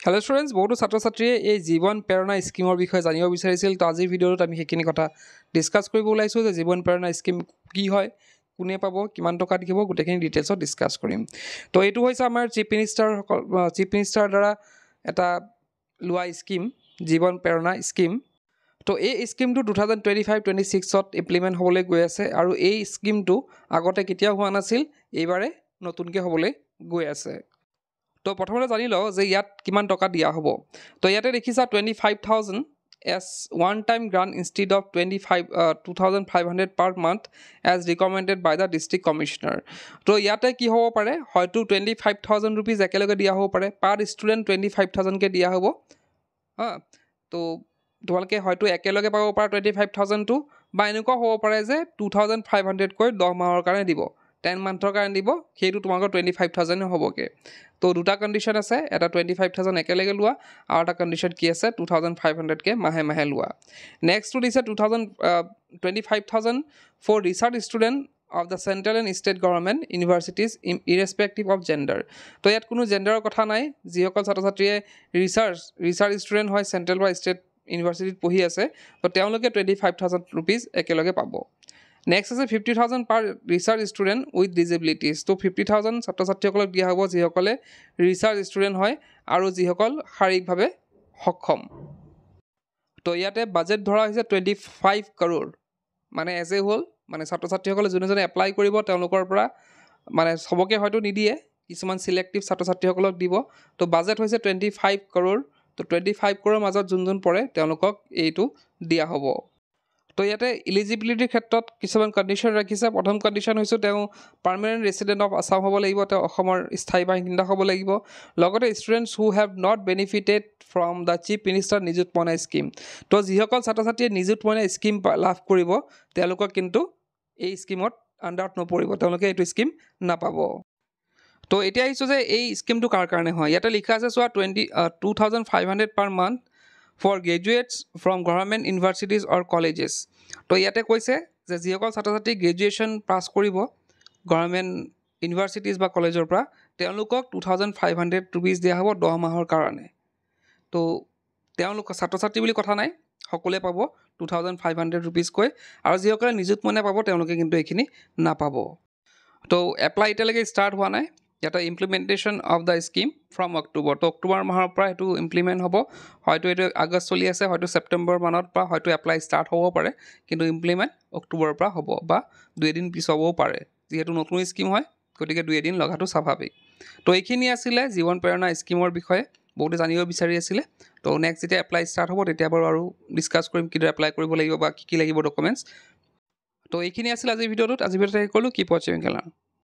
Hello students बहुत छात्र छात्रीয়ে এই জীবন প্ৰেৰণা স্কিমৰ বিষয়ে জানিব বিচাৰিছিল তো আজিৰ ভিডিঅ'ত আমি সেইখিনি কথা ডিসকাস কৰিব ওলাইছো যে জীবন প্ৰেৰণা স্কিম কি হয় কোনে পাব কিমান টকা দিব গোটেইখিনি ডিটেইলছত ডিসকাস কৰিম তো এইটো হৈছে আমাৰ চিফ মিনিষ্টাৰ দ্বাৰা এটা লোৱা স্কিম জীবন প্ৰেৰণা স্কিম তো এই স্কিমটো 2025-26ত ইমপ্লিমেন্ট হ'বলৈ গৈ আছে আৰু এই স্কিমটো আগতে কেতিয়া হোৱা নাছিল এইবাৰে নতুনকৈ হ'বলৈ গৈ আছে তো প্ৰথমতে জানি লও যে ইয়াত কিমান টকা দিয়া হ'ব তো ইয়াতে দেখিছা 25000 as one time grant instead of 2500 per month as recommended by the district commissioner তো ইয়াতে কি হ'ব পাৰে হয়তো 25000 rupees একেলগে দিয়া হ'ব পাৰে per student 25000 কে দিয়া হ'ব তো তোমালকে হয়তো একেলগে পাব পাৰা 25000 টো বা এনেকুৱা হ'ব পাৰে যে 2500 কৈ 10 মাহৰ কাৰণে দিব 10 মান্থৰ কাৰণে দিব সেইটো তোমাকৰ 25000 হ'বকে তো দুটা কন্ডিশন আছে এটা 25000 একেলগে লোৱা আৰু এটা কন্ডিশন কি আছে 2500 কে মাহে মাহে লোৱা নেক্সট টু দিছে 25000 for research student of the central and state government universities irrespective of gender তো ইয়াত কোনো জেন্ডাৰৰ কথা নাই যিসকল ছাত্ৰ ছাত্ৰীয়ে ৰিসাৰ্চ ষ্টুডেন্ট হয় সেন্ট্ৰেল বা ষ্টেট ইউনিভাৰ্সিটিত পঢ়ি আছে তো তেওঁলোকে 25000 rupees একেলগে পাব Next is 50,000 per research student with disabilities. So 50,000 ছাত্ৰ ছাত্ৰীসকলক দিয়া হ'ব যিসকলে ৰিসাৰ্চ ষ্টুডেন্ট হয় আৰু যিসকল শাৰীৰিকভাৱে সক্ষম তো ইয়াতে বাজেট ধৰা হৈছে 25 crore মানে এজ এ হোল মানে ছাত্ৰ ছাত্ৰীসকলে যোনে এপ্লাই কৰিব তেওঁলোকৰ পৰা মানে সবকে হয়তো নিদিয়ে কিছুমান সিলেক্টিভ ছাত্ৰ ছাত্ৰীসকলক দিব তো বাজেট হৈছে 25 crore তো 25 crore মাজত যোন পৰে তেওঁলোকক এইটো দিয়া হ'ব তো ইয়াতে এলিজিবিলিটিৰ ক্ষেত্ৰত কিছুমান কন্ডিশন ৰাখিছে প্ৰথম কন্ডিশন হৈছে তেওঁ পাৰ্মানেন্ট ৰেসিডেন্ট অফ আসাম হ'ব লাগিব তেওঁ অসমৰ স্থায়ী বাসিন্দা হ'ব লাগিব লগতে students who have not benefited from da chief minister নিযুত মইনা স্কিম তো যিসকল ছাত্ৰ ছাত্ৰীয়ে নিযুত মইনা স্কিম লাভ কৰিব তেওঁলোকক কিন্তু এই স্কিমত আন্ডাৰত নপৰিব তেওঁলোকে এইটো স্কিম নাপাব তো এতিয়া আহিছো যে এই স্কিমটো কাৰ কাৰণে হয় ইয়াতে লিখা আছে সোৱা 2500 per month for graduates from government universities or colleges তো ইয়াতে কৈছে যে যিসকল ছাত্ৰ ছাত্ৰী গ্ৰেজুৱেচন পাস কৰিব গভৰ্ণমেন্ট ইউনিভাৰ্সিটিজ বা কলেজৰ পৰা তেওঁলোকক 2500 rupees দিয়া হ'ব 10 মাহৰ কাৰণে তো তেওঁলোক ছাত্ৰ ছাত্ৰী বুলি কথা নাই সকলোৱে পাব 2500 rupees কৈ আৰু যিসকলে নিযুত মইনা পাব তেওঁলোকে কিন্তু এইখিনি নাপাব তো এপ্লাই এতিয়ালৈকে ষ্টাৰ্ট হোৱা নাই ইয়াতে implementation of the scheme from October তো অক্টোবৰ মাহৰ পৰা এটো ইমপ্লিমেন্ট হ'ব হয়তো এটো আগষ্ট চলি আছে হয়তো সেপ্টেম্বৰ মানত পৰা হয়তো এপ্লাই ষ্টাৰ্ট হ'ব পাৰে কিন্তু ইমপ্লিমেন্ট অক্টোবৰৰ পৰা হ'ব বা দুই দিন পিছ হ'বও পাৰে যেহেতু নতুন স্কিম হয় গতিকে দুই দিন লগাটো স্বাভাৱিক তো এইখিনি আছিল জীবন প্ৰেৰণা স্কিমৰ বিষয়ে বহুত জানিব বিচাৰি আছিল তো নেক্সট যেতিয়া এপ্লাই ষ্টাৰ্ট হ'ব তেতিয়া বাৰু আৰু ডিসকাস কৰিম কিদৰে এপ্লাই কৰিব লাগিব বা কি লাগিব ডকুমেন্টস তো এইখিনি আছিল আজিৰ ভিডিঅ'টোত আজি ভিডিঅ'টো শেষ কৰিলো কি পঢ়িম